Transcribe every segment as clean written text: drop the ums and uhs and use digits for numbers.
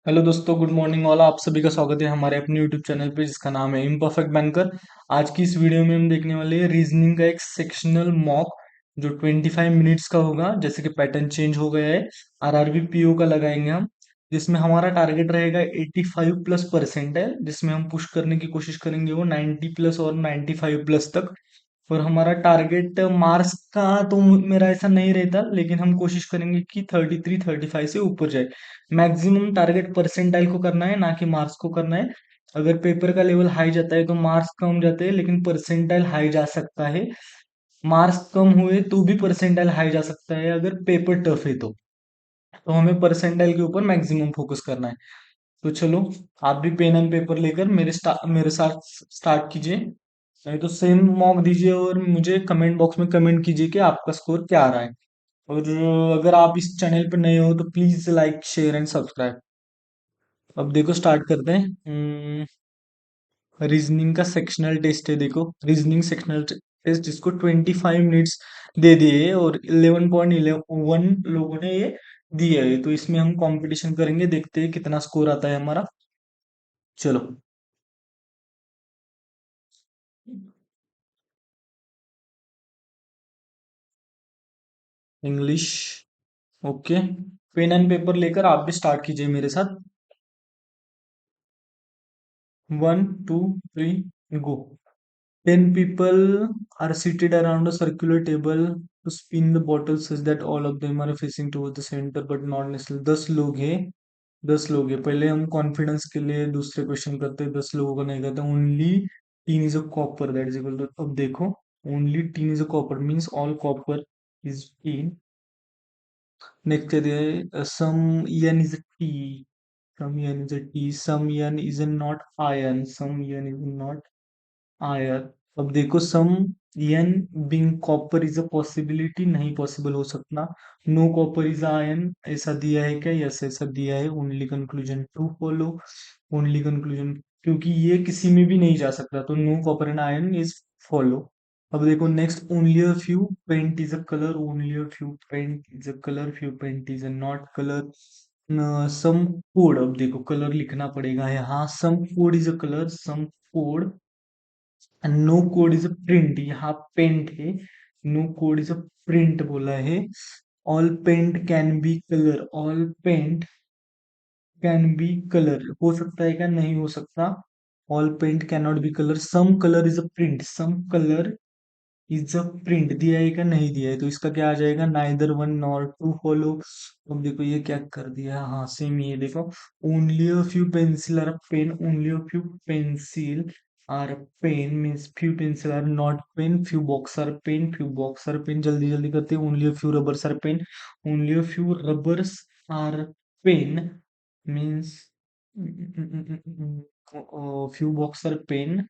Hello दोस्तों, good morning all. आप सभी का स्वागत है हमारे अपने यूट्यूब चैनल पे जिसका नाम है इम्परफेक्ट बैंकर। आज की इस वीडियो में हम देखने वाले हैं रीजनिंग का एक सेक्शनल मॉक जो 25 मिनट्स का होगा। जैसे कि पैटर्न चेंज हो गया है, आरआरबी पीओ का लगाएंगे हम, जिसमें हमारा टारगेट रहेगा 85+ परसेंट है, जिसमें हम पुश करने की कोशिश करेंगे वो 90+ और 95+ तक। और हमारा टारगेट मार्क्स का तो मेरा ऐसा नहीं रहता, लेकिन हम कोशिश करेंगे कि 33-35 से ऊपर जाए। मैक्सिमम टारगेट परसेंटाइल को करना है, ना कि मार्क्स को करना है। अगर पेपर का लेवल हाई जाता है तो मार्क्स कम जाते हैं, लेकिन परसेंटाइल हाई जा सकता है। मार्क्स कम हुए तो भी परसेंटाइल हाई जा सकता है अगर पेपर टफ है तो हमें परसेंटाइल के ऊपर मैक्सिमम फोकस करना है। तो चलो, आप भी पेन एंड पेपर लेकर मेरे साथ स्टार्ट कीजिए। नहीं तो सेम मॉक दीजिए और मुझे कमेंट बॉक्स में कमेंट कीजिए कि आपका स्कोर क्या आ रहा है। और अगर आप इस चैनल पर नए हो तो please like share and subscribe. अब देखो, स्टार्ट करते हैं। रीजनिंग का सेक्शनल टेस्ट है। देखो, रीजनिंग सेक्शनल टेस्ट इसको 25 मिनट्स दे दिए है और 11.11 लोगों ने ये दिया है। तो इसमें हम कंपटीशन करेंगे, देखते हैं कितना स्कोर आता है हमारा। चलो। English. Okay. Pen and paper लेकर आप भी स्टार्ट कीजिए मेरे साथ। 1 2 3 गो। 10 people are seated around a circular table to spin the bottles such that all of them are facing towards the center but not necessarily। 10 लोग हैं। 10 लोग हैं। पहले हम कॉन्फिडेंस के लिए दूसरे क्वेश्चन करते हैं, 10 लोगों का नहीं करते। Only tin is a copper that is equal to. अब देखो, only tin is a copper means all copper is tin. Next है some N is a T. Some N is a T. Some N is not iron. Some N is not iron. अब देखो, some N being copper is a possibility, नहीं possible हो सकता। No copper is ion, ऐसा दिया है क्या? Yes, ऐसा दिया है। Only conclusion to follow. Only conclusion, क्योंकि ये किसी में भी नहीं जा सकता, तो no copper and iron is follow. अब देखो next, only a few paint is a colour. Only a few paint is a colour, few paint is a not colour. Some code, अब देखो कलर लिखना पड़ेगा यहाँ। Some code is a colour, some code. No code is a print, यहाँ paint है। No code is a print बोला है। All paint can be colour. All paint can be colour हो सकता है क्या? नहीं हो सकता। All paint can not be colour. Some colour is a print. Some colour is a print दिया है क्या? नहीं दिया है, तो इसका क्या आ जाएगा? Neither one nor two follow. अब देखो ये क्या कर दिया। हाँ, सेम ये देखो। Only a few pencil are pen. Only a few pencil are pen means few pencil are not pen. Few box are pen. Few box are pen, जल्दी जल्दी करते हैं। Only a few rubbers are pen. Only a few rubbers are pen means few box are pen.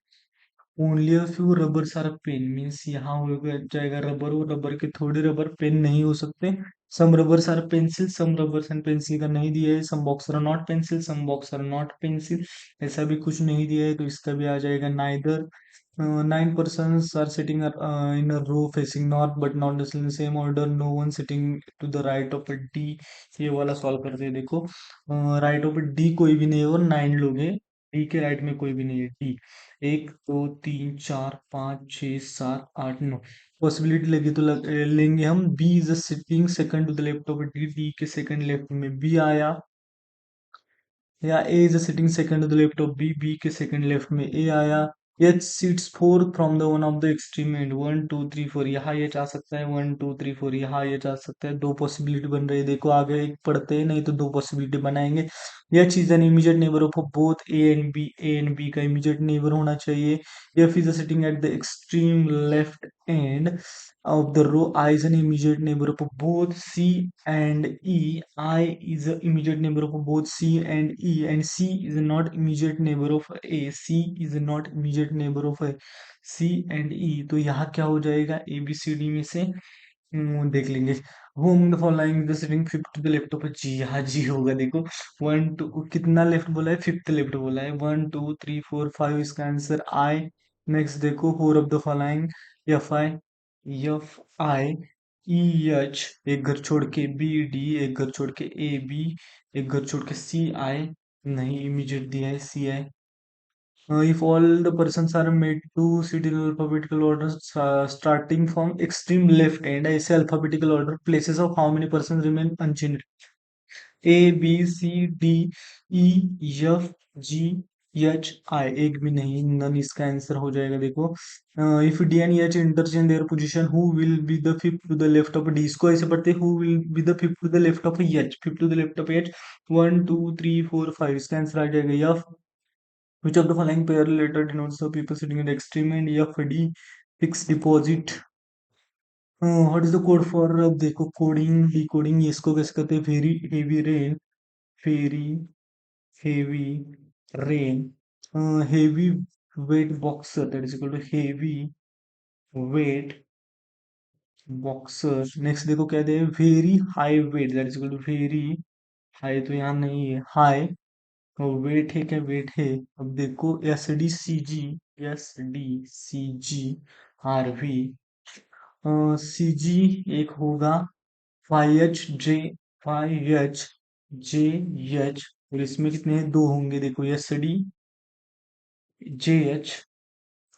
Only a few rubbers are pen means यहाँ हो जाएगा rubber, और rubber के थोड़े रबर पेन नहीं हो सकते। Some rubbers are pencil. Some rubbers and pencil का नहीं दिया है। Some box are not pencil. Some box are not pencil, ऐसा भी कुछ नहीं दिया है, तो इसका भी आ जाएगा neither. 9 persons are sitting in a row facing north but not necessarily in the same order। no one sitting to the right of a D। ये वाला सॉल्व करते हैं। देखो, राइट ऑफ डी कोई भी नहीं है और 9 लोग हैं। डी के राइट में कोई भी नहीं है। डी 1 2 3 4 5 6 7 8 9 पॉसिबिलिटी लगी तो लेंगे हम। B is sitting second to the left of D. D के सेकंड लेफ्ट में बी आया। या A is sitting second to the left of B. B के सेकंड लेफ्ट में ए आया। H seats four from the one of the extreme end. 1 2 3 4 यहाँ H आ सकता है। 1 2 3 4 यहाँ एच आ सकता है। दो पॉसिबिलिटी बन रही है। देखो आगे एक पढ़ते हैं, नहीं तो दो पॉसिबिलिटी बनाएंगे। H is an immediate neighbour of both A and B. A and B का इमीडिएट नेबर होना चाहिए। F is sitting at the extreme left end of the row. I is an immediate neighbor of both C and E. I is an immediate neighbor of both C and E, and C is not immediate neighbor of A। C is not immediate neighbor of A। C and E, तो यहाँ क्या हो जाएगा? ए B C D में से देख लेंगे। Whom the following the sitting fifth to the left of G. यहाँ जी होगा। देखो 1 2 कितना लेफ्ट बोला है? फिफ्थ लेफ्ट बोला है। 1 2 3 4 5 इसका आंसर आई। नेक्स्ट देखो, four of the following F I. F I E H, एक घर छोड़ के बी डी, एक घर छोड़ के ए बी, एक घर छोड़ के सी आई। नहीं, इमीडिएट दिया है, सी है। If all the persons are made to sit in alphabetical order, starting from extreme left hand, I say alphabetical order, places of how many persons remain unchanged? A, B, C, D, E, F, G, H, I। एक भी नहीं, none इसका answer हो जाएगा। देखो, if D and H interchange their position, who will be the fifth to the left of D? इसको ऐसे पढ़ते, who will be the fifth to the left of H, fifth to the left of H. 1 2 3 4 5, इसका answer आ जाएगा F. Which of the following pair letter denotes the people sitting at the extreme end? FD, fixed deposit. What is the code for? देखो, coding decoding इसको कैसे करते हैं? Very heavy rain, very heavy rain, heavy weight boxer, that is equal to heavy weight boxer. Next देखो क्या दे, very high weight, that is equal to very high, तो यहाँ नहीं है हाई, और वेट है क्या, वेट है। अब देखो, S D C G R V, C G एक होगा, फाई एच जे, और इसमें कितने हैं, दो होंगे। देखो, S D J H,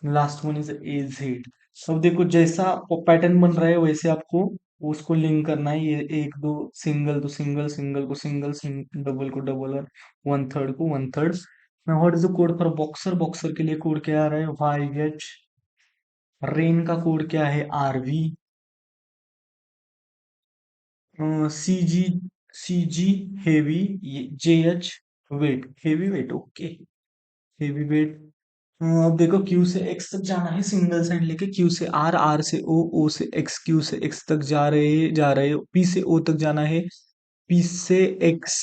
last one is a Z. अब देखो, जैसा पैटर्न बन रहा है वैसे आपको उसको लिंक करना है। ये एक दो सिंगल तो सिंगल, सिंगल को सिंगल, डबल को डबल, और वन थर्ड को one third. What is the code for boxer? Boxer के लिए कोड क्या आ रहा है, YH। रेन का कोड क्या है, RV। CG, CG heavy, JH weight, heavy weight, okay, heavy weight. अब देखो, क्यू से एक्स तक जाना है सिंगल साइड लेके, क्यू से आर, आर से ओ, ओ से एक्स, क्यू से एक्स तक जा रहे पी से ओ तक जाना है, पी से एक्स,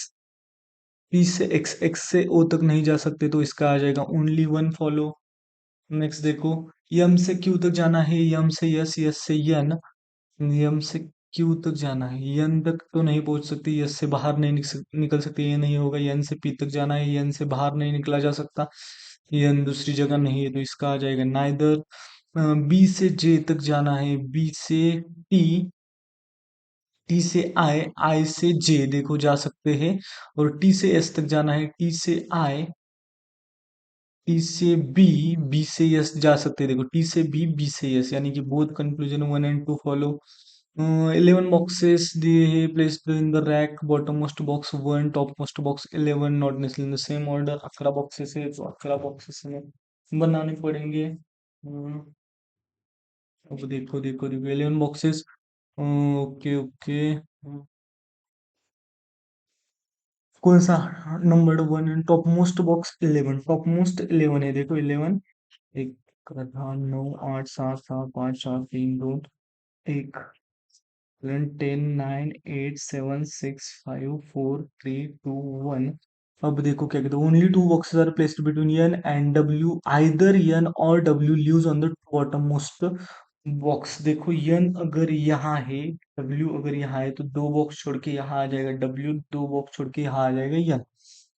पी से एक्स, एक्स से ओ तक नहीं जा सकते, तो इसका आ जाएगा ओनली वन फॉलो। नेक्स्ट देखो, यम से क्यू तक जाना है, यम से यस, यस से यन, यम से क्यू तक जाना है, यन तक तो नहीं पहुंच सकती, यस से बाहर नहीं निकल सकती, ये नहीं होगा। यन से पी तक जाना है, यन से बाहर नहीं निकला जा सकता, यन दूसरी जगह नहीं है, तो इसका आ जाएगा नाइदर। बी से जे तक जाना है, बी से टी, टी से आई, आई से जे, देखो जा सकते हैं। और टी से एस तक जाना है, टी से आई, टी से बी, बी से यस जा सकते हैं। देखो, टी से बी, बी से यस, यानी कि both conclusion 1 and 2 follow. 11 boxes दिए हैं, placed in the rack, bottom most box 1, top most box 11, not necessarily in the same order. 11 boxes है, तो 11 बॉक्सेस हमें बनाने पड़ेंगे। अब देखो देखो देखो, 11 बॉक्सेस, ओके ओके। कौन सा number 1? Top most box 11, top most 11 है, देखो 11, एक, आठ, 9 8 7 7 5 4 3 2 एक, 10 9 8 7 6 5 4 3 2 1। अब देखो क्या कहते हैं, only two boxes are placed between N and W, either N or W lives on the bottom most box. देखो, यन अगर यहाँ है, डब्ल्यू अगर यहाँ है, तो दो बॉक्स छोड़ के यहाँ आ जाएगा डब्ल्यू, दो बॉक्स छोड़ के यहाँ आ जाएगा यन।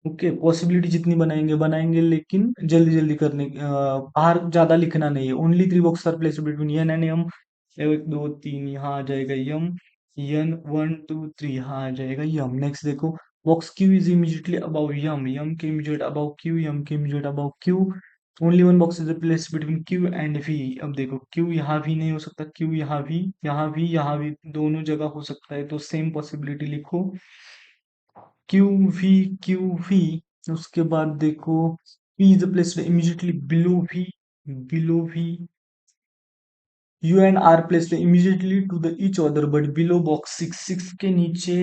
ओके, पॉसिबिलिटी जितनी बनाएंगे बनाएंगे, लेकिन जल्दी जल्दी करने बाहर ज्यादा लिखना नहीं है। Only 3 box are placed between N and M, 1 2 3 यहाँ आ जाएगा यम, यन 1 2 3 यहाँ आ जाएगा यम। नेक्स्ट देखो, box Q is immediately above M, M के इमीडिएट अबाउ क्यू, यम के immediate above Q. Only one box is place between Q and V. अब देखो, क्यू यहाँ भी नहीं हो सकता, क्यू यहाँ भी, यहाँ भी, यहाँ भी, दोनों जगह हो सकता है, तो सेम पॉसिबिलिटी लिखो, क्यू वी, क्यू वी। उसके बाद देखो, P is placed immediately below V, below V. U and R placed immediately to the each other but below box 6, 6 के नीचे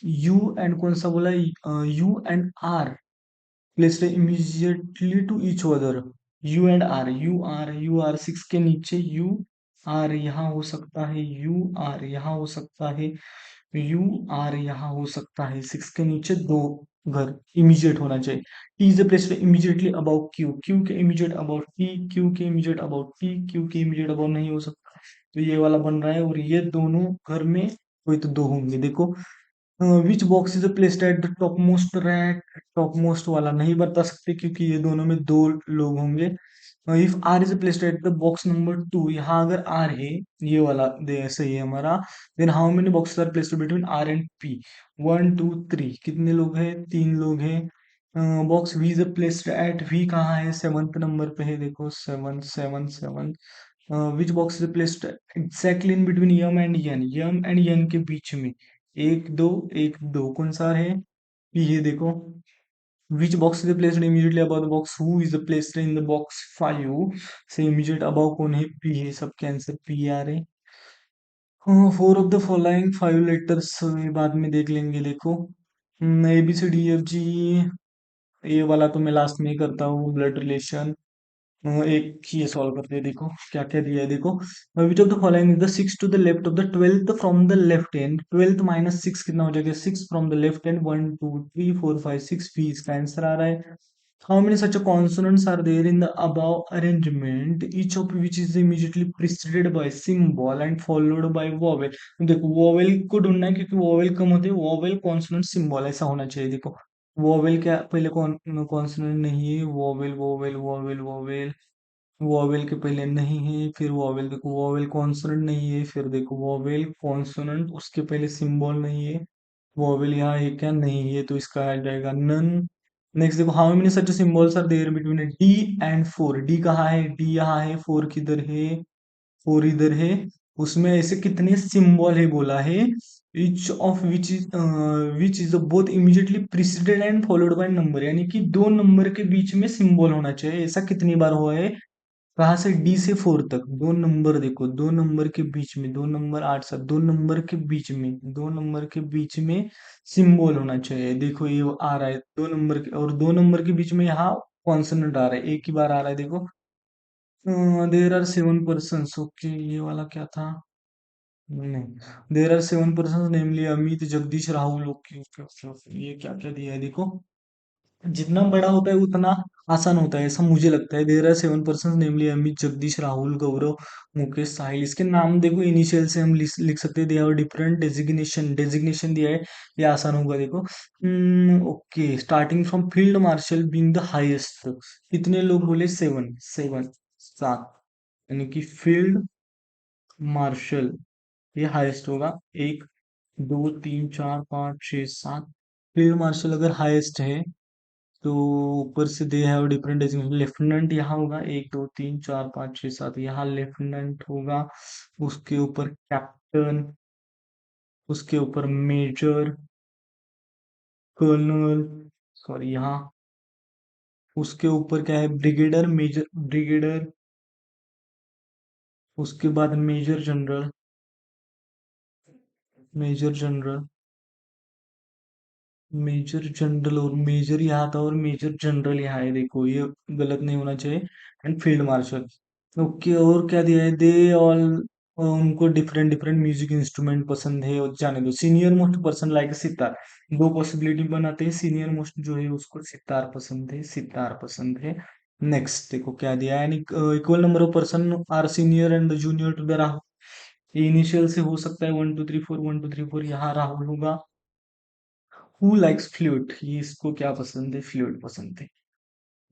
यू एंड कौन सा बोला, U and R placed immediately to each other, U and R, U R 6 के नीचे, you are यहाँ हो सकता है, यू आर यहाँ हो सकता है, यू आर यहाँ हो सकता है। 6 के नीचे दो घर इमीडिएट होना चाहिए। T is placed immediately about Q, Q के इमीडिएट अबाउट टी, क्यू के इमीडिएट अबाउट टी, क्यू के इमीडिएट अबाउट नहीं हो सकता, तो ये वाला बन रहा है। और ये दोनों घर में कोई तो दो होंगे। देखो, which box is placed at the top most rack, top most वाला नहीं बता सकते, क्योंकि ये दोनों में दो लोग होंगे। If R is placed at the box number 2, यहाँ अगर आर है, ये वाला दे सही है हमारा, then how many boxes are placed between R and P? 1 2 3, कितने लोग हैं, 3 लोग हैं। Box V is placed at, V कहाँ है, सेवंथ नंबर पे है, देखो seven seven seven. Which box is placed exactly in between M and N, M and N के बीच में, एक दो, एक दो, कौन सा है, ये देखो। Which box is placed immediately above the box, who is placed in the box five, से इमीडिएट अबाउ कौन है, पी है, सबके आंसर पी आ रहे। Four of the following five letters बाद में देख लेंगे, देखो A B C D F G, ये वाला तो मैं लास्ट में ही करता हूँ, ब्लड रिलेशन। एक ये सॉल्व करते हैं, देखो क्या क्या दिया है, देखो which of the following is the six to the left of the twelfth from the left hand, twelfth minus six कितना हो जाएगा, six from the left hand, one two three four five six, भी इसका answer आ रहा है। How many such consonants are there in the above arrangement, each of which is immediately preceded by symbol and followed by vowel. देखो vowel को ढूंढना है, क्योंकि वोवेल कम होते हैं, वोवेल कॉन्सोनेंट सिंबल ऐसा होना चाहिए, देखो वोवेल क्या पहले कौन कॉन्सोनेंट नहीं है, vowel vowel vowel vowel, vowel के पहले नहीं है, फिर वोवेल, देखो वोवेल कॉन्सोनेंट नहीं है, फिर देखो वोवेल कॉन्सोनेंट उसके पहले सिंबल नहीं है, वोवेल यहाँ है क्या, नहीं है, तो इसका आ जाएगा नन। नेक्स्ट देखो how many such symbols are there between D and four, D कहाँ है, डी यहाँ है, फोर किधर है, फोर इधर है, उसमें ऐसे कितने सिंबल है बोला है, each of which is both immediately preceded and followed by number, यानी कि दो नंबर के बीच में सिंबल होना चाहिए, ऐसा कितनी बार हुआ है, कहाँ से, डी से फोर तक, दो नंबर देखो, दो नंबर के बीच में, दो नंबर आठ सात, दो नंबर के बीच में, दो नंबर के बीच में सिंबल होना चाहिए, देखो ये आ रहा है दो नंबर के, और दो नंबर के बीच में यहाँ कॉन्सोनेंट आ रहा है, एक ही बार आ रहा है, देखो there are seven person, okay ये वाला क्या था, नहीं, there are seven person namely Amit Jagdish Rahul, okay okay okay okay, ये क्या क्या दिया है, देखो जितना बड़ा होता है उतना आसान होता है, ऐसा मुझे लगता है। देर are seven person namely Amit Jagdish Rahul गौरव मुकेश साहिल, इसके नाम देखो इनिशियल से हम लिख सकते हैं, they have different designation, designation दिया है, ये आसान होगा, देखो okay, starting from field marshal being the highest, कितने लोग बोले, सेवन, सेवन सात, यानी कि फील्ड मार्शल ये हाईएस्ट होगा, एक दो तीन चार पाँच छः सात, फील्ड मार्शल अगर हाईएस्ट है तो ऊपर से they have different designation, lieutenant यहाँ होगा, एक दो तीन चार पाँच छः सात, यहाँ लेफ्टिनेंट होगा, उसके ऊपर कैप्टन, उसके ऊपर मेजर, कर्नल, सॉरी यहाँ, उसके ऊपर क्या है, ब्रिगेडर, मेजर ब्रिगेडर, उसके बाद major general, major general, major general, और मेजर यहाँ था और मेजर जनरल यहाँ है, देखो ये गलत नहीं होना चाहिए, एंड फील्ड मार्शल। ओके, और क्या दिया है, दे ऑल, उनको डिफरेंट डिफरेंट म्यूजिक इंस्ट्रूमेंट पसंद है, और जाने दो, senior most person like sitar, दो पॉसिबिलिटी बनाते हैं, सीनियर मोस्ट जो है उसको सितार पसंद है, सितार पसंद है। नेक्स्ट देखो क्या दिया है, equal number of person are senior and junior to the Rahul, initial से हो सकता है one two three four, one two three four, यहाँ राहुल होगा। हु लाइक्स फ्लूट, ये इसको क्या पसंद है, फ्लूट पसंद है,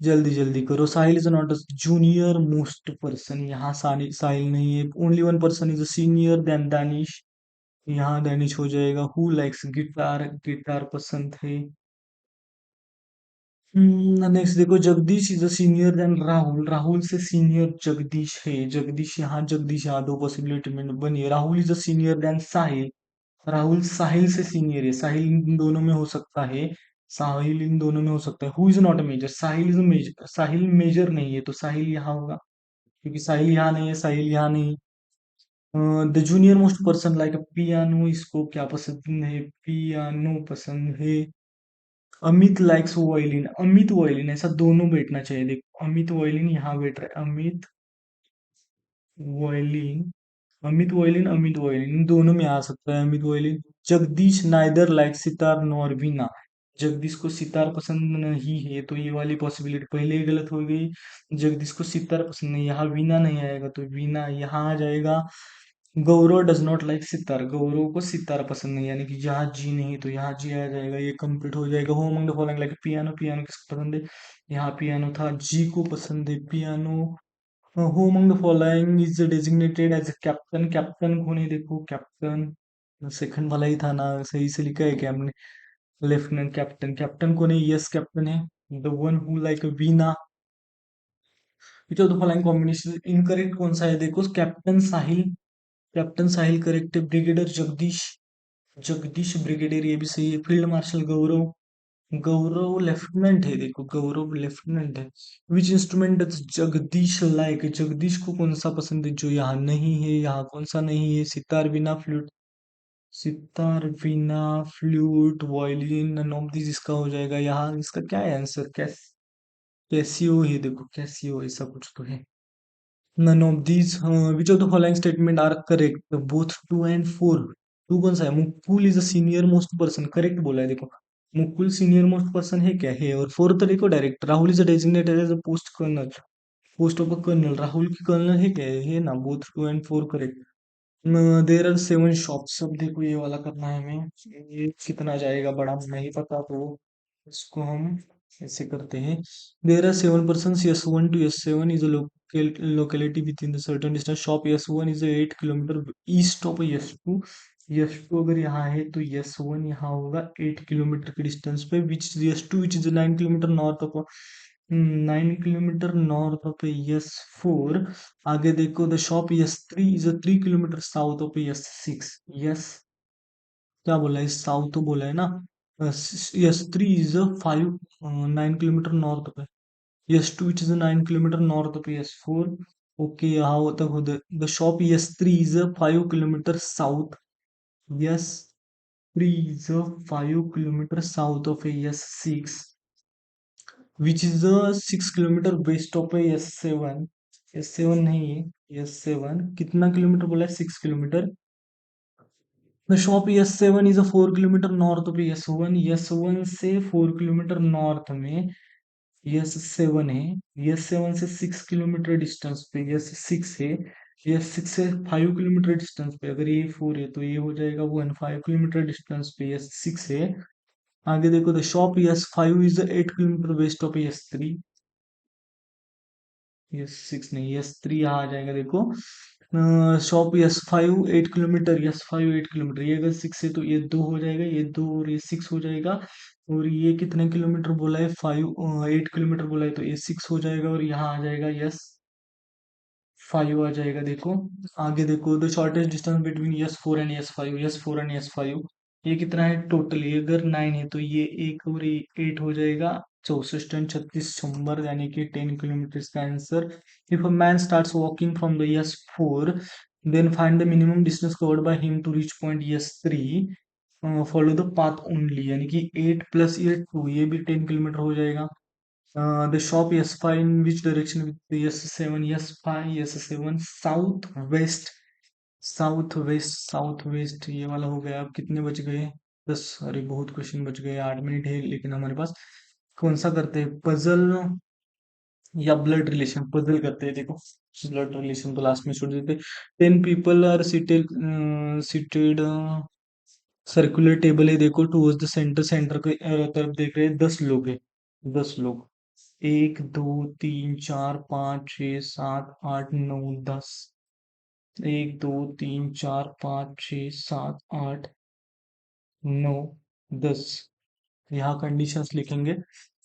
जल्दी जल्दी करो, Sahil is not a junior most person, यहाँ साहिल नहीं है, only one person is a senior than Danish, यहाँ दानिश हो जाएगा। हु लाइक्स गिटार, गिटार पसंद है। नेक्स्ट देखो, Jagdish is a senior then Rahul, Rahul से सीनियर जगदीश है, जगदीश यहाँ, जगदीश यहाँ, दो पॉसिबिलिटी में बनी है, Rahul is a senior than Sahil, Rahul Sahil से सीनियर है, साहिल इन दोनों में हो सकता है, साहिल इन दोनों में हो सकता है, who is not a major, Sahil is a major, Sahil major नहीं है, तो साहिल यहाँ होगा, क्योंकि साहिल यहाँ नहीं है, साहिल यहाँ नहीं। The junior most person like piano, इसको क्या पसंद है, पियानो पसंद है। Amit likes violin, Amit violin, ऐसा दोनों बैठना चाहिए, देखो अमित वायलिन यहाँ बैठ रहा है, Amit violin, Amit violin, Amit violin, इन दोनों में आ सकता है Amit violin. Jagdish neither like sitar nor veena, Jagdish को सितार पसंद नहीं है, तो ये वाली पॉसिबिलिटी पहले ही गलत हो गई, जगदीश को सितार पसंद नहीं, यहाँ वीणा नहीं आएगा, तो वीणा यहाँ आ जाएगा। गौरव डज नॉट लाइक सितार, गौरव को सितार पसंद नहीं, यानी कि जहाँ जी नहीं तो यहाँ जी आ जाएगा, ये कंप्लीट हो जाएगा। हो among the following like piano, piano किसको पसंद है, यहाँ पियानो था, जी को पसंद है piano. Who among the following is designated as a captain, captain कौन है, देखो कैप्टन सेकंड वाला ही था ना, सही से लिखा है क्या हमने, लेफ्टिनेंट कैप्टन, कैप्टन कौन है? यस कैप्टन है, the one who like Veena. Which of the following combination incorrect कौन सा है? देखो कैप्टन साहिल, कैप्टन साहिल करेक्ट है। ब्रिगेडियर जगदीश, जगदीश ब्रिगेडियर ये भी सही है। फील्ड मार्शल गौरव, गौरव लेफ्टिनेंट है, देखो गौरव लेफ्टिनेंट है। Which instrument does Jagdish like, Jagdish को कौन सा पसंद है जो यहाँ नहीं है? यहाँ कौन सा नहीं है? Sitar, veena, flute, sitar, veena, flute, violin, none of this इसका हो जाएगा। यहाँ इसका क्या है आंसर? कैसियो है, देखो कैसियो ऐसा कुछ तो है। None of these, which of the following statement are correct? Both two and four. Two कौन सा है? Mukul is a senior most person, correct बोला है देखो। मुकुल सीनियर मोस्ट पर्सन है क्या? है। और फोर तो देखो direct, Rahul is designated as a post colonel, post of a colonel, Rahul की कर्नल है क्या? है ना, both two and four correct. There are seven shops, अब देखो ये वाला करना है हमें। ये कितना जाएगा बड़ा नहीं पता, तो इसको हम ऐसे करते हैं। There are seven person, S one two S seven is a locality within the certain distance. Shop S1 is 8 kilometre east of S2। S2 अगर यहाँ है तो S1 यहाँ होगा 8 किलोमीटर के डिस्टेंस पे। विच S2 which is 9 kilometre north of, 9 kilometre north of S4। आगे देखो the shop S3 is 3 kilometre south of S6। Yes, क्या बोला है? साउथ तो बोला है ना। S3 इज 9 किलोमीटर नॉर्थ पे। S2 which is 9 kilometer north of S4. Okay, how the shop S3 is a 5 kilometer south. S3 is a 5 kilometer south of S6, which is a 6 kilometer west of S7। S7 नहीं है, S7 कितना kilometre बोला है? 6 kilometre. The shop S7 is a 4 kilometre north of S1। S1 से 4 kilometre north में S7 है। S7 से 6 kilometre distance पे S6 है। S6 से 5 किलोमीटर डिस्टेंस पे, अगर ये 4 है तो ये हो जाएगा 5 किलोमीटर डिस्टेंस पे S6 है। आगे देखो the shop S5 is 8 kilometre west of S3। S6 नहीं, S3 यहाँ आ जाएगा देखो। Shop S5 8 kilometre, S5 8 kilometre, ये अगर 6 है तो ये 2 हो जाएगा, ये 2 और ये 6 हो जाएगा। और ये कितने किलोमीटर बोला है? 8 किलोमीटर बोला है, तो ये 6 हो जाएगा और यहाँ आ जाएगा S5 आ जाएगा देखो। आगे देखो the shortest distance between S4 and S5, S4 and S5 ये कितना है टोटल? ये अगर 9 है तो ये एक और 8 हो जाएगा। 64 एंड 36 100, यानी कि 10 किलोमीटर का answer. If a man starts walking from the S4, then find the minimum distance covered by him to reach point S3, follow the path only, यानी कि 8 प्लस 8 2, ये भी 10 किलोमीटर हो जाएगा। The shop S5 in which direction with the S7? S5 S7 south west, south west, south west ये वाला हो गया। अब कितने बच गए? 10, अरे बहुत क्वेश्चन बच गए, 8 मिनट है लेकिन हमारे पास। कौन सा करते हैं, पजल या ब्लड रिलेशन? पजल करते हैं देखो, ब्लड रिलेशन तो लास्ट में छोड़ देते। 10 people are seated circular table है देखो, टूवर्ड्स द सेंटर, सेंटर के तरफ देख रहे हैं। 10 लोग है, 10 लोग। 1 2 3 4 5 6 7 8 9 10। 1 2 3 4 5 6 7 8 9 10। यहाँ कंडीशंस लिखेंगे।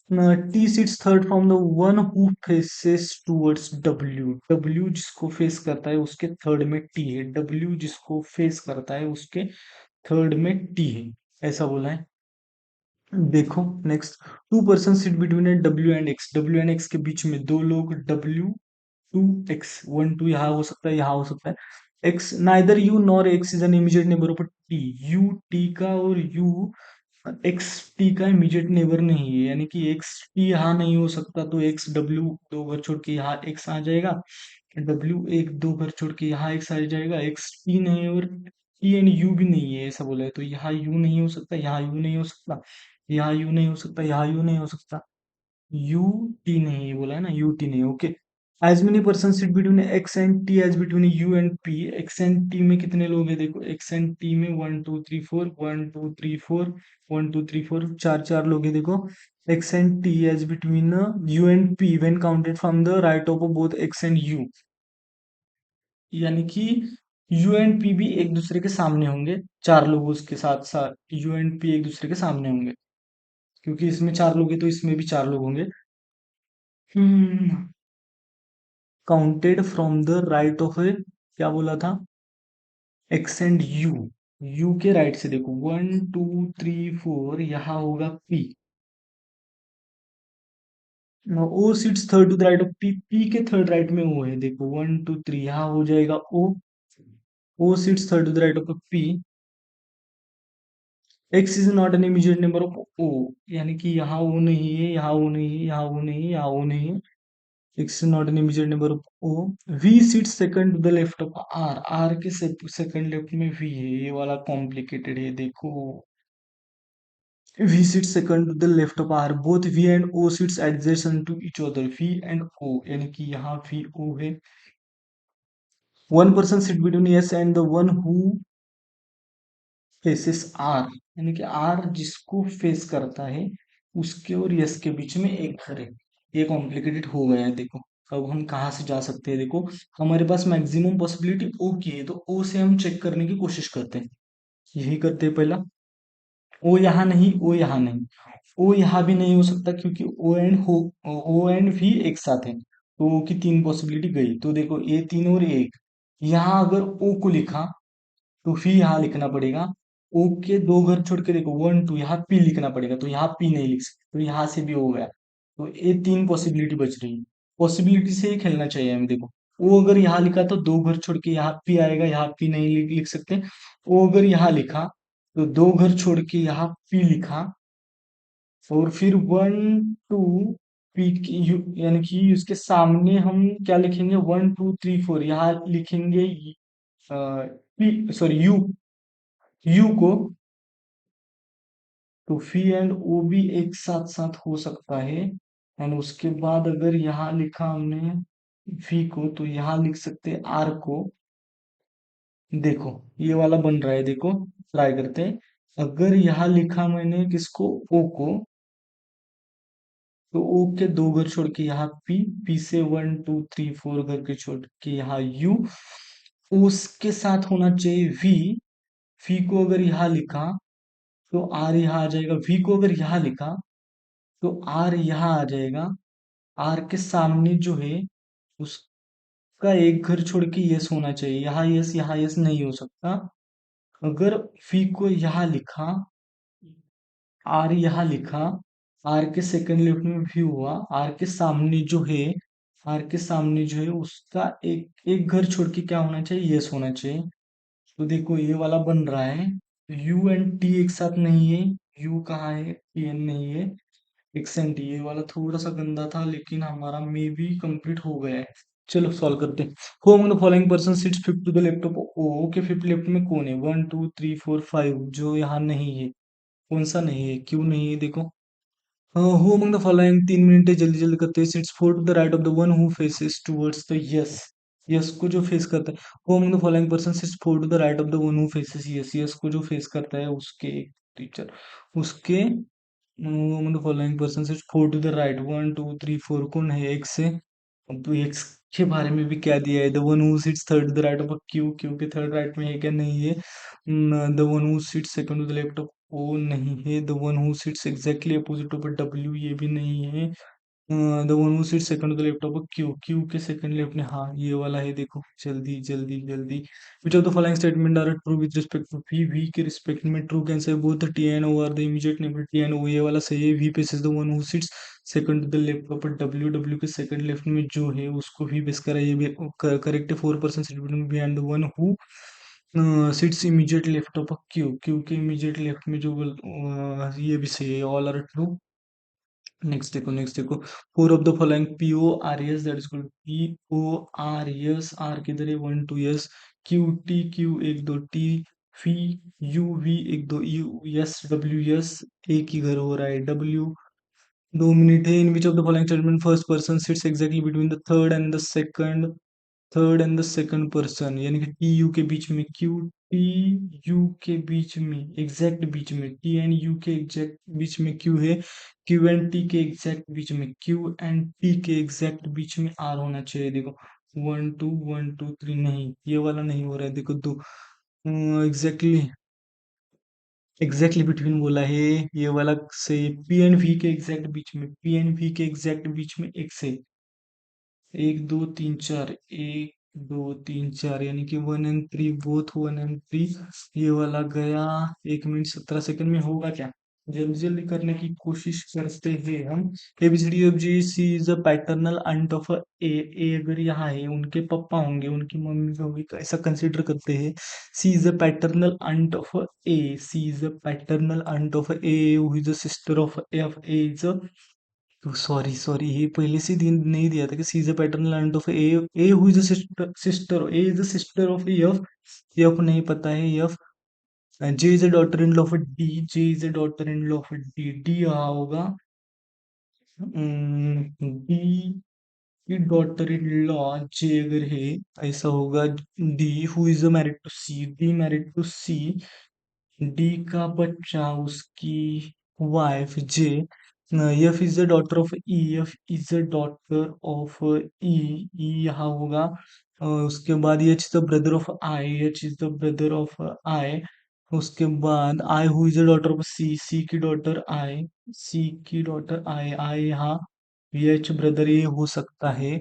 T seats third from the one who faces towards W, W जिसको फेस करता है उसके थर्ड में टी है, डब्ल्यू जिसको फेस करता है उसके थर्ड में टी है, ऐसा बोला है। देखो next, 2 person sit between A W and x, W and x के बीच में 2 लोग, W2 X, 1 2 यहाँ हो सकता है, यहाँ हो सकता है। X, neither you nor x is an immediate neighbour of T, U T का और यू एक्स टी का इमीडिएट नेबर नहीं है, यानी कि एक्स टी यहाँ नहीं हो सकता, तो एक्स डब्ल्यू 2 घर छोड़ के यहाँ एक्स आ जाएगा। डब्ल्यू 1 2 घर छोड़ के यहाँ एक्स आ जाएगा। एक्स टी नहीं है और टी एंड यू भी नहीं है, ऐसा बोला है, तो यहाँ यू नहीं हो सकता, यहाँ यू नहीं हो सकता, यहाँ यू नहीं हो सकता, यहाँ यू नहीं हो सकता। यू टी नहीं है बोला है ना, यू टी नहीं। Okay, as many person sit between X and T as between U and P, X and T में कितने लोग हैं? देखो एक्स एंड टी में 1 2 3 4, 1 2 3 4, 1 2 3 4, चार चार लोग हैं देखो। X and T as between U and P when counted from the right of both X and U, यानी कि यू एंड पी भी एक दूसरे के सामने होंगे, चार लोग उसके साथ साथ यू एंड पी एक दूसरे के सामने होंगे। क्योंकि इसमें चार लोग हैं तो इसमें भी चार लोग होंगे। Hmm counted from the right of A, क्या बोला था, एक्स एंड यू, यू के राइट से देखो 1 2 3 4, यहाँ होगा P. O sits third to the right of P, P के थर्ड राइट में ओ है, देखो 1 2 3, यहाँ हो जाएगा O. O sits third to the right of P. X is not an immediate number of O, यानी कि यहाँ ओ नहीं है, यहाँ ओ नहीं है, यहाँ ओ नहीं है, यहाँ ओ नहीं है। X is not an immediate number of O. V sits second to the left of R, R के सेकंड लेफ्ट में वी है, ये वाला कॉम्प्लिकेटेड है देखो। V sits second to the left of R. Both V and O sits adjacent to each other. V and O, यानी कि यहाँ V O है. One person sit between S and the one who faces R. यानी कि R जिसको face करता है उसके और यस के बीच में एक घर है. ये कॉम्प्लिकेटेड हो गया है देखो. अब हम कहाँ से जा सकते हैं देखो. हमारे पास मैक्सिमम पॉसिबिलिटी O की है, तो O से हम चेक करने की कोशिश करते हैं. यही करते हैं पहला. ओ यहाँ नहीं, ओ यहाँ नहीं, ओ यहाँ भी नहीं हो सकता क्योंकि ओ एंड भी एक साथ है, तो ओ की तीन पॉसिबिलिटी गई. तो देखो ए तीन और एक, यहाँ अगर ओ को लिखा तो फिर यहाँ लिखना पड़ेगा. ओ के दो घर छोड़ के देखो 1 2, यहाँ पी लिखना पड़ेगा, तो यहाँ पी नहीं लिख सकते, तो यहाँ से भी हो गया. तो ये तीन पॉसिबिलिटी बच रही है. पॉसिबिलिटी से ही खेलना चाहिए हमें देखो. ओ अगर यहाँ लिखा तो दो घर छोड़ के यहाँ पी आएगा, यहाँ पी नहीं लिख सकते. ओ अगर यहाँ लिखा तो दो घर छोड़ के यहाँ पी लिखा, और फिर 1 2 पी की यानी कि उसके सामने हम क्या लिखेंगे, 1 2 3 4 यहाँ लिखेंगे पी, सॉरी यू, यू को. तो फी एंड ओ भी एक साथ साथ हो सकता है. एंड उसके बाद अगर यहाँ लिखा हमने फी को, तो यहाँ लिख सकते हैं आर को. देखो ये वाला बन रहा है देखो, ट्राई करते हैं. अगर यहाँ लिखा मैंने किसको, ओ को, तो ओ के दो घर छोड़ के यहाँ पी, पी से 1 2 3 4 घर के छोड़ के यहाँ यू, उसके साथ होना चाहिए वी. वी को अगर यहाँ लिखा तो आर यहाँ आ जाएगा, वी को अगर यहाँ लिखा तो आर यहाँ आ जाएगा. आर के सामने जो है उसका एक घर छोड़ के यस होना चाहिए, यहाँ यस नहीं हो सकता. अगर वी को यहाँ लिखा, आर यहाँ लिखा, आर के सेकंड लेफ्ट में भी हुआ, आर के सामने जो है, आर के सामने जो है उसका एक एक घर छोड़ के क्या होना चाहिए, यस होना चाहिए. तो देखो ये वाला बन रहा है. यू एंड टी एक साथ नहीं है, यू कहाँ है, टी एन नहीं है. एक्स एंड टी, ये वाला थोड़ा सा गंदा था लेकिन हमारा मे भी कंप्लीट हो गया है. चलो सॉल्व करते हैं. Who among the following person sits fifth to the left of O के फिफ्थ लेफ्ट में कौन है, 1 2 3 4 5, जो यहाँ नहीं है. कौन सा नहीं है, क्यों नहीं है देखो. Who among the following, 3 minute है, जल्दी जल्दी करते हैं. Sits four to the right of the one who faces towards the S, S को जो फेस करता है. Who among the following person sits four to the right of the one who faces S, S को जो face करता है उसके teacher, उसके. Among the following person sits four to the right, 1 2 3 4 कौन है, एक्स से. अब तो एक्स के बारे में भी क्या दिया है, the one who sits third the right of Q, Q के थर्ड राइट में है क्या, नहीं है. The one who sits second to the left of O, नहीं है. The one who sits exactly opposite of W, ये भी नहीं है. The one who sits second to the left of Q, Q के सेकंड लेफ्ट में, हाँ ये वाला है देखो. जल्दी जल्दी जल्दी. विच of the following statement are true with respect to V, V के रिस्पेक्ट में true can say both T and O are the immediate neighbour, T and O ये वाला सही है. V passes the one who sits second to the left of W, W के second left में जो है उसको भी बेस करा, ये भी करेक्ट है. 4% sit behind the one who sits immediate left of Q, Q के इमीडिएट लेफ्ट में जो ये भी सही है, ऑल आर ट्रू. नेक्स्ट देखो, नेक्स्ट देखो. Four of the following P O R S, that is good. P O R S, R किधर है, 1 2 यस. क्यू एक दो टी, फी यू वी एक दो यू, यस डब्ल्यू यस, एक ही घर हो रहा है डब्ल्यू. 2 मिनट है. In which of the following statement first person sits exactly between the third and the second, third and the second person, यानी कि टी यू के बीच में, क्यू टी यू के बीच में, एग्जैक्ट बीच में, टी एंड यू के एग्जैक्ट बीच में क्यू है. क्यू एंड टी के एग्जैक्ट बीच में, क्यू एंड टी के एग्जैक्ट बीच में आर होना चाहिए देखो. 1 2 1 2 3, नहीं ये वाला नहीं हो रहा है देखो. दो एग्जैक्टली एग्जैक्टली बिटवीन बोला है। ये वाला से पी एंड वी के एग्जैक्ट बीच में, पी एंड वी के एग्जैक्ट बीच में एक से, एक दो तीन चार, एक दो तीन चार, यानी कि 1 and 3, बोथ 1 and 3। ये वाला गया। 1 मिनट 17 सेकंड में होगा क्या? जल्दी जल्दी करने की कोशिश करते हैं हम। ABCD of G, C is a paternal aunt of A. A अगर यहाँ है, उनके पापा होंगे, उनकी मम्मी होगी, तो ऐसा कंसिडर करते हैं। C is a paternal aunt of A, C is a paternal aunt of A, who is the sister of F, A is a, sorry sorry, ये पहले से दिन नहीं दिया था कि C is a paternal aunt of A. A who is sister, sister A is the sister of F. F नहीं पता है F. J is a daughter in law of D, J is a daughter in law of D, D यहाँ होगा। D की daughter in law जे अगर है, ऐसा होगा। D who is married to C, D married to C, D का बच्चा उसकी wife J. F is the daughter of E, F is the daughter of E, E यहाँ होगा। उसके बाद H is the brother of I, H is the brother of I. उसके बाद I who is the daughter of C, C की daughter आई, सी की daughter आई, आई यहाँ। H brother ये हो सकता है।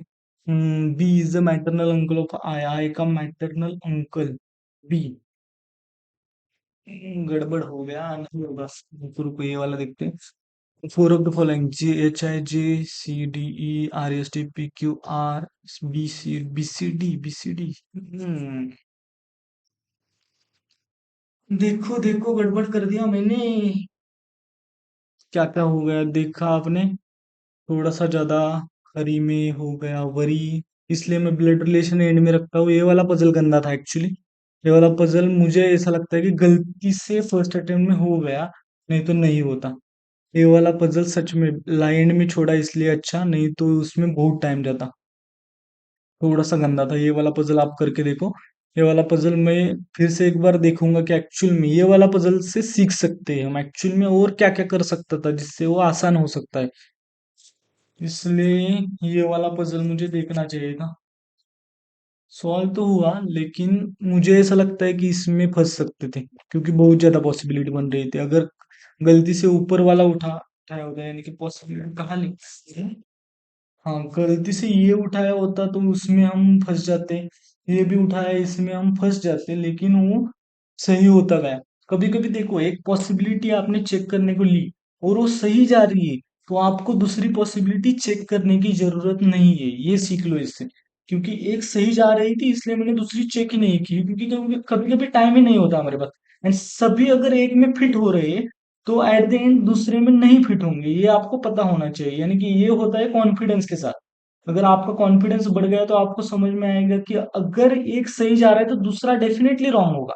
B is the maternal uncle of I, I का मैटरनल अंकल बी। गड़बड़ हो गया, नहीं होगा। रुको रुको, ये वाला देखते हैं। Four of the following, J H I J C D E R S T P Q R B C D. देखो देखो, गड़बड़ कर दिया मैंने। क्या क्या हो गया देखा आपने? थोड़ा सा ज्यादा हरी में हो गया वरी, इसलिए मैं ब्लड रिलेशन एंड में रखता हूँ। ये वाला पजल गंदा था एक्चुअली। ये वाला पजल मुझे ऐसा लगता है कि गलती से फर्स्ट अटेम्प्ट में हो गया, नहीं तो नहीं होता। ये वाला पजल सच में लाइन में छोड़ा इसलिए अच्छा, नहीं तो उसमें बहुत टाइम जाता। थोड़ा सा गंदा था। ये वाला पजल आप करके देखो। ये वाला पजल मैं फिर से एक बार देखूंगा कि एक्चुअल में ये वाला पजल से सीख सकते हैं हम एक्चुअल में और क्या क्या कर सकता था जिससे वो आसान हो सकता है। इसलिए ये वाला पजल मुझे देखना चाहिए था। सॉल्व तो हुआ, लेकिन मुझे ऐसा लगता है कि इसमें फंस सकते थे, क्योंकि बहुत ज्यादा पॉसिबिलिटी बन रही थी। अगर गलती से ऊपर वाला उठाया होता, यानी कि पॉसिबिलिटी कहाँ लिखी है? हाँ, गलती से ये उठाया होता तो उसमें हम फंस जाते। ये भी उठाया, इसमें हम फंस जाते, लेकिन वो सही होता गया। कभी कभी देखो, एक पॉसिबिलिटी आपने चेक करने को ली और वो सही जा रही है, तो आपको दूसरी पॉसिबिलिटी चेक करने की जरूरत नहीं है। ये सीख लो इससे। क्योंकि एक सही जा रही थी इसलिए मैंने दूसरी चेक ही नहीं की, क्योंकि कभी कभी टाइम ही नहीं होता हमारे पास। एंड सभी अगर एक में फिट हो रहे हैं, तो एट द एंड दूसरे में नहीं फिट होंगे, ये आपको पता होना चाहिए। यानी कि ये होता है कॉन्फिडेंस के साथ। अगर आपका कॉन्फिडेंस बढ़ गया तो आपको समझ में आएगा कि अगर एक सही जा रहा है तो दूसरा डेफिनेटली रॉन्ग होगा।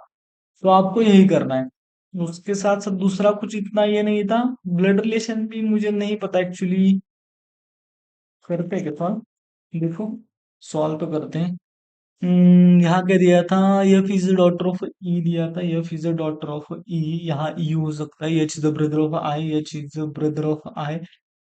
तो आपको यही करना है। उसके साथ साथ दूसरा कुछ इतना ये नहीं था। ब्लड रिलेशन भी मुझे नहीं पता एक्चुअली। करते हैं क्या सॉल्व? देखो, सॉल्व तो करते हैं। यहाँ क्या दिया था? F is the daughter of E दिया था, F is the daughter of E. यहाँ ई हो सकता है। H is the brother of I, H is the brother of I.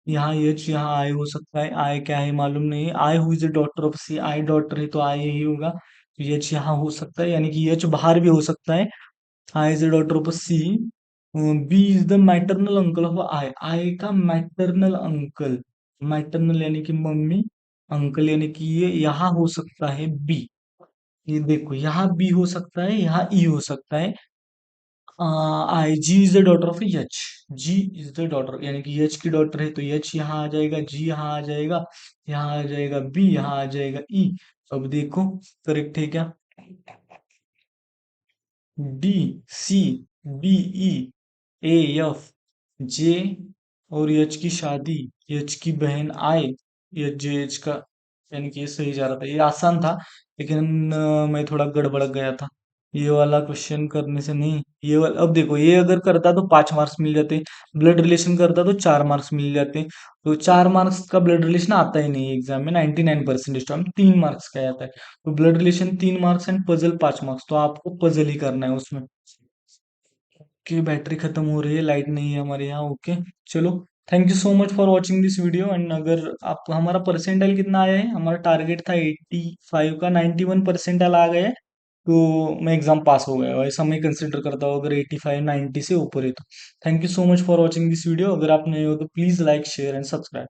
यहाँ एच, यहाँ आई हो सकता है। आई क्या है मालूम नहीं है। I who is the daughter of C, I daughter है तो आई यही होगा। एच यहाँ हो सकता है, यानी कि एच बाहर भी हो सकता है। I is the daughter of C. B is the maternal uncle of I, I का मैटरनल अंकल। मैटरनल यानी कि मम्मी, अंकल यानी कि ये यहाँ हो सकता है बी। ये देखो, यहाँ बी हो सकता है, यहाँ ई हो सकता है। I G is the daughter of H, G is the daughter, यानी कि एच की डॉटर है तो एच यहाँ आ जाएगा, जी यहाँ आ जाएगा, यहाँ आ जाएगा बी, यहाँ आ जाएगा ई। अब देखो करेक्ट है क्या? डी, सी, बी, ई, ए, एफ, जे और एच की शादी, एच की बहन आई, एच जे एच का, यानी कि ये सही जा रहा था। ये आसान था, लेकिन मैं थोड़ा गड़बड़ गया था। ये वाला क्वेश्चन करने से नहीं, ये वाला अब देखो, ये अगर करता तो 5 मार्क्स मिल जाते। ब्लड रिलेशन करता तो 4 मार्क्स मिल जाते। तो 4 मार्क्स का ब्लड रिलेशन आता ही नहीं एग्जाम में। 99% इस टाइम 3 मार्क्स का आता है। तो blood relation 3 marks and puzzle 5 marks, तो आपको पजल ही करना है उसमें। कि बैटरी खत्म हो रही है, लाइट नहीं है हमारे यहाँ। ओके, चलो। Thank you so much for watching this video. And अगर आप, हमारा परसेंटाइल कितना आया है? हमारा टारगेट था 85 का, 91 परसेंटाइल आ गया है। तो मैं एग्जाम पास हो गया, ऐसा मैं कंसिडर करता हूँ अगर 85 90 से ऊपर है तो। Thank you so much for watching this video. अगर आप नए हो तो please like share and subscribe.